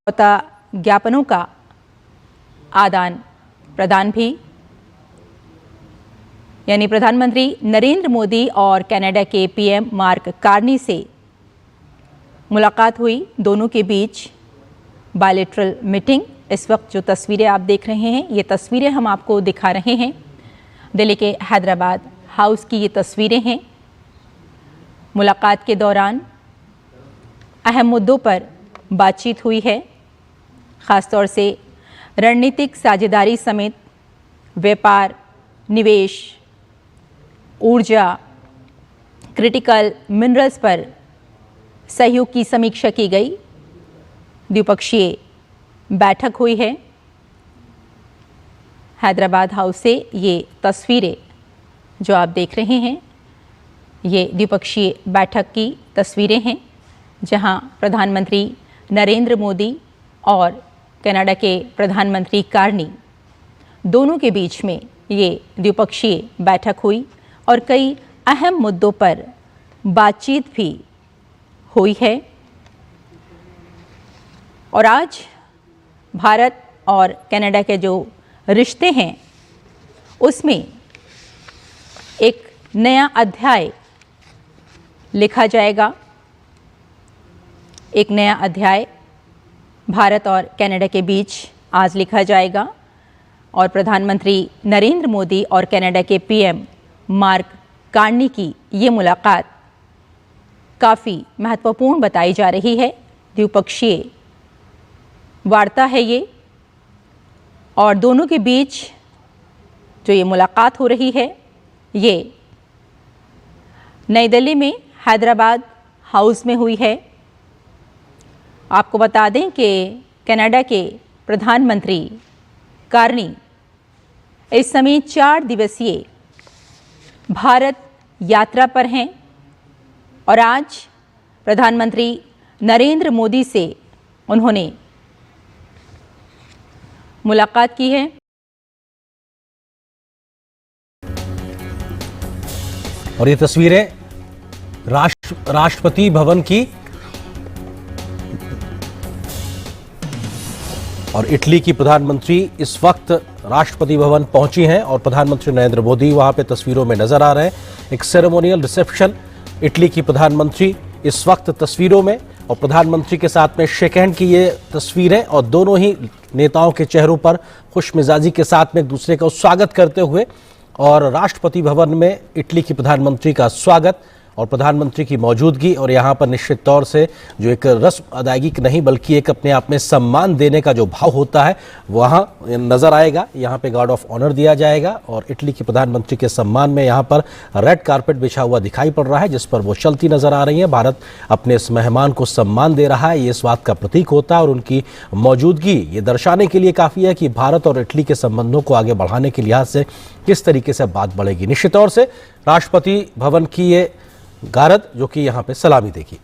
ज्ञापनों का आदान प्रदान भी, यानी प्रधानमंत्री नरेंद्र मोदी और कनाडा के पीएम मार्क कार्नी से मुलाकात हुई। दोनों के बीच बायलैटरल मीटिंग। इस वक्त जो तस्वीरें आप देख रहे हैं, ये तस्वीरें हम आपको दिखा रहे हैं। दिल्ली के हैदराबाद हाउस की ये तस्वीरें हैं। मुलाकात के दौरान अहम मुद्दों पर बातचीत हुई है, ख़ासतौर से रणनीतिक साझेदारी समेत व्यापार, निवेश, ऊर्जा, क्रिटिकल मिनरल्स पर सहयोग की समीक्षा की गई। द्विपक्षीय बैठक हुई है। हैदराबाद हाउस से ये तस्वीरें जो आप देख रहे हैं, ये द्विपक्षीय बैठक की तस्वीरें हैं, जहां प्रधानमंत्री नरेंद्र मोदी और कनाडा के प्रधानमंत्री कार्नी दोनों के बीच में ये द्विपक्षीय बैठक हुई और कई अहम मुद्दों पर बातचीत भी हुई है। और आज भारत और कनाडा के जो रिश्ते हैं, उसमें एक नया अध्याय लिखा जाएगा। एक नया अध्याय भारत और कनाडा के बीच आज लिखा जाएगा और प्रधानमंत्री नरेंद्र मोदी और कनाडा के पीएम मार्क कार्नी की ये मुलाकात काफ़ी महत्वपूर्ण बताई जा रही है। द्विपक्षीय वार्ता है ये, और दोनों के बीच जो ये मुलाकात हो रही है, ये नई दिल्ली में हैदराबाद हाउस में हुई है। आपको बता दें कि कनाडा के प्रधानमंत्री कार्नी इस समय 4 दिवसीय भारत यात्रा पर हैं और आज प्रधानमंत्री नरेंद्र मोदी से उन्होंने मुलाकात की है। और ये तस्वीरें राष्ट्रपति भवन की और इटली की प्रधानमंत्री इस वक्त राष्ट्रपति भवन पहुंची हैं और प्रधानमंत्री नरेंद्र मोदी वहां पे तस्वीरों में नजर आ रहे हैं। एक सेरेमोनियल रिसेप्शन, इटली की प्रधानमंत्री इस वक्त तस्वीरों में, और प्रधानमंत्री के साथ में शेक हैंड की ये तस्वीरें, और दोनों ही नेताओं के चेहरों पर खुशमिजाजी के साथ में एक दूसरे का स्वागत करते हुए, और राष्ट्रपति भवन में इटली की प्रधानमंत्री का स्वागत और प्रधानमंत्री की मौजूदगी, और यहाँ पर निश्चित तौर से जो एक रस्म अदायगी नहीं बल्कि एक अपने आप में सम्मान देने का जो भाव होता है वहाँ नजर आएगा। यहाँ पे गार्ड ऑफ ऑनर दिया जाएगा और इटली की प्रधानमंत्री के सम्मान में यहाँ पर रेड कारपेट बिछा हुआ दिखाई पड़ रहा है, जिस पर वो चलती नजर आ रही है। भारत अपने इस मेहमान को सम्मान दे रहा है, ये इस बात का प्रतीक होता है, और उनकी मौजूदगी ये दर्शाने के लिए काफ़ी है कि भारत और इटली के संबंधों को आगे बढ़ाने के लिहाज से किस तरीके से बात बढ़ेगी। निश्चित तौर से राष्ट्रपति भवन की ये गारद जो कि यहां पे सलामी देगी।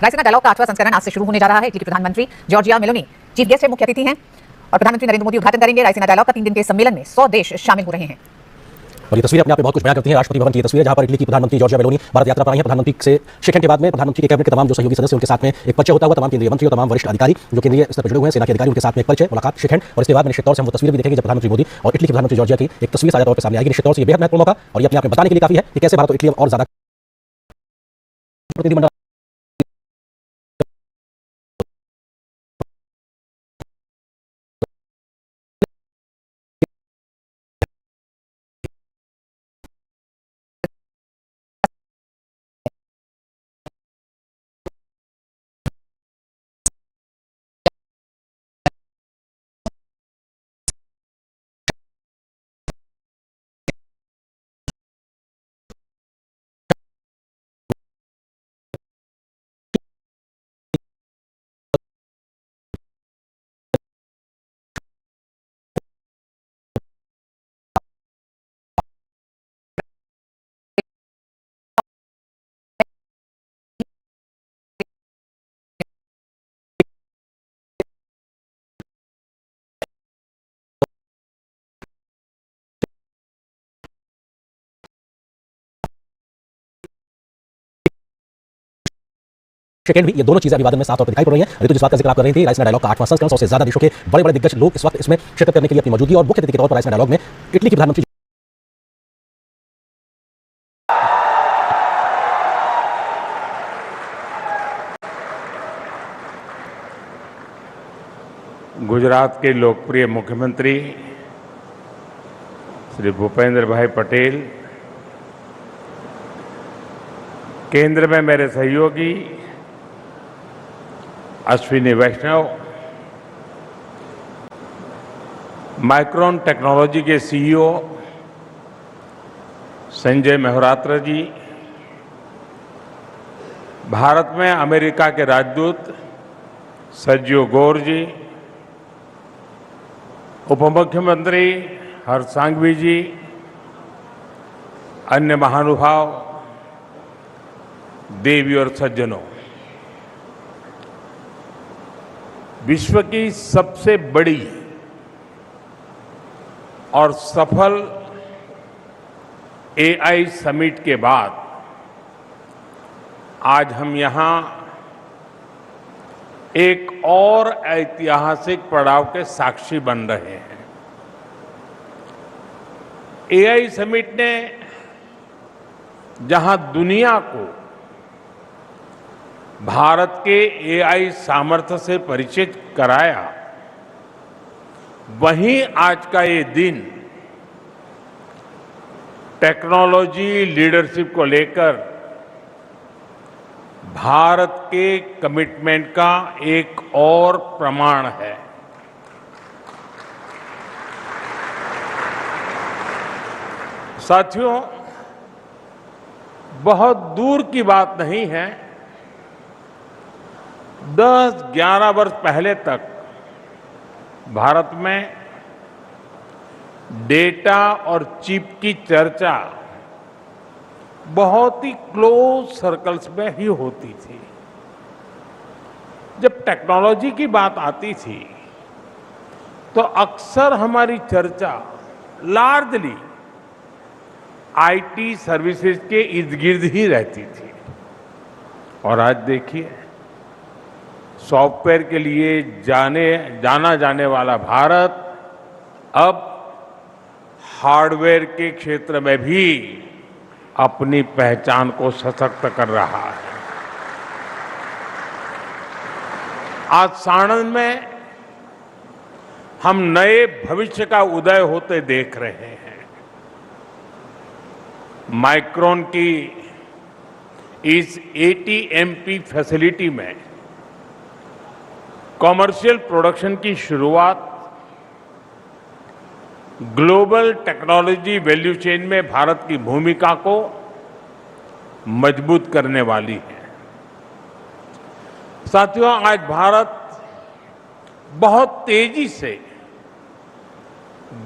रायसीना डायलॉग का 8वां संस्करण आज से शुरू होने जा रहा है। इटली की प्रधानमंत्री जॉर्जिया मेलोनी चीफ गेस्ट है, मुख्य अतिथि हैं और प्रधानमंत्री नरेंद्र मोदी उद्घाटन करेंगे। रायसीना डायलॉग का 3 दिन के सम्मेलन में 100 देश शामिल हो रहे हैं। और ये तस्वीरें अपने आप में बहुत कुछ बयान करती हैं। राष्ट्रपति भवन की तस्वीर है जहां पर इटली की प्रधानमंत्री जॉर्जिया मेलोनी भारत यात्रा पर आई हैं। प्रधानमंत्री से शिक्षण के बाद में प्रधानमंत्री के कैबिनेट के तमाम जो सहयोगी सदस्य उनके साथ में एक परिचय होता हुआ, तमाम केंद्रीय मंत्री और तमाम वरिष्ठ अधिकारी जो केंद्रीय स्तर पर जुड़े हुए हैं, सेना के अधिकारी, उनके साथ में एक परिचय, मुलाकात, शिक्षण और इसके बाद में निश्चित तौर से हम वो तस्वीर भी देखेंगे जब प्रधानमंत्री मोदी और इटली के प्रधानमंत्री जॉर्जिया की एक तस्वीर साझा तौर पर सामने आएगी। निश्चित तौर से ये बेहद महत्वपूर्ण मौका और ये अपने आप में बताने के लिए काफी है कि कैसे भारत और इटली और ज्यादा प्रतिनिधिमंडल सेकंड भी, ये दोनों चीजें अभिवादन में साफ तौर पर दिखाई पड़ रही हैं। ऋतु जिस बात का जिक्र आप कर रही थी, रायसीना डायलॉग का 8वां संस्करण, 100 से ज्यादा देशों के बड़े बड़े दिग्गज लोग इस वक्त इसमें शिरकत करने के लिए अपनी मौजूदगी और मुख्य अतिथि के तौर पर रायसीना डायलॉग में इटली की प्रधानमंत्री गुजरात के लोकप्रिय मुख्यमंत्री श्री भूपेंद्र भाई पटेल, केंद्र में मेरे सहयोगी अश्विनी वैष्णव, माइक्रोन टेक्नोलॉजी के सीईओ संजय मेहरोत्रा जी, भारत में अमेरिका के राजदूत सर्जियो गौर जी, उप मुख्यमंत्री हर्ष सांघवी जी, अन्य महानुभाव, देवी और सज्जनों, विश्व की सबसे बड़ी और सफल एआई समिट के बाद आज हम यहां एक और ऐतिहासिक पड़ाव के साक्षी बन रहे हैं। एआई समिट ने जहां दुनिया को भारत के एआई सामर्थ्य से परिचित कराया, वहीं आज का ये दिन टेक्नोलॉजी लीडरशिप को लेकर भारत के कमिटमेंट का एक और प्रमाण है। साथियों, बहुत दूर की बात नहीं है, 10-11 वर्ष पहले तक भारत में डेटा और चिप की चर्चा बहुत ही क्लोज सर्कल्स में ही होती थी। जब टेक्नोलॉजी की बात आती थी तो अक्सर हमारी चर्चा लार्जली आईटी सर्विसेज के इर्द गिर्द ही रहती थी। और आज देखिए, सॉफ्टवेयर के लिए जाना जाने वाला भारत अब हार्डवेयर के क्षेत्र में भी अपनी पहचान को सशक्त कर रहा है। आज साणंद में हम नए भविष्य का उदय होते देख रहे हैं। माइक्रोन की इस ATMP फैसिलिटी में कॉमर्शियल प्रोडक्शन की शुरुआत ग्लोबल टेक्नोलॉजी वैल्यू चेन में भारत की भूमिका को मजबूत करने वाली है। साथियों, आज भारत बहुत तेजी से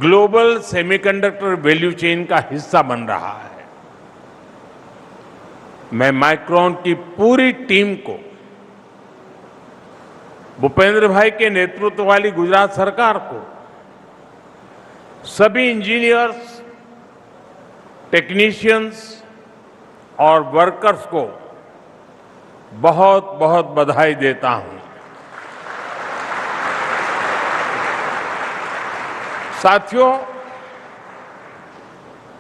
ग्लोबल सेमीकंडक्टर वैल्यू चेन का हिस्सा बन रहा है। मैं माइक्रोन की पूरी टीम को भूपेंद्र भाई के नेतृत्व वाली गुजरात सरकार को, सभी इंजीनियर्स, टेक्नीशियंस और वर्कर्स को बहुत बहुत बधाई देता हूं। साथियों,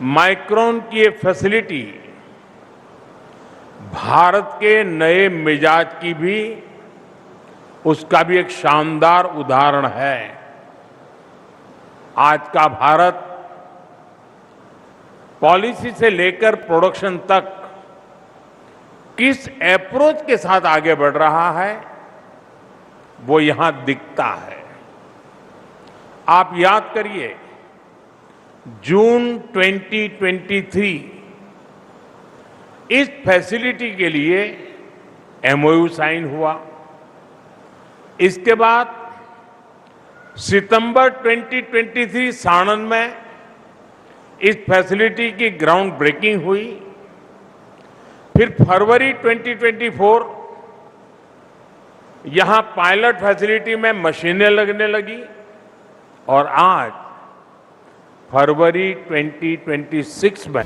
माइक्रोन की ये फैसिलिटी भारत के नए मिजाज की भी, उसका भी एक शानदार उदाहरण है। आज का भारत पॉलिसी से लेकर प्रोडक्शन तक किस अप्रोच के साथ आगे बढ़ रहा है, वो यहां दिखता है। आप याद करिए, जून 2023 इस फैसिलिटी के लिए एमओयू साइन हुआ। इसके बाद सितंबर 2023 साणंद में इस फैसिलिटी की ग्राउंड ब्रेकिंग हुई। फिर फरवरी 2024 यहां पायलट फैसिलिटी में मशीनें लगने लगी और आज फरवरी 2026 में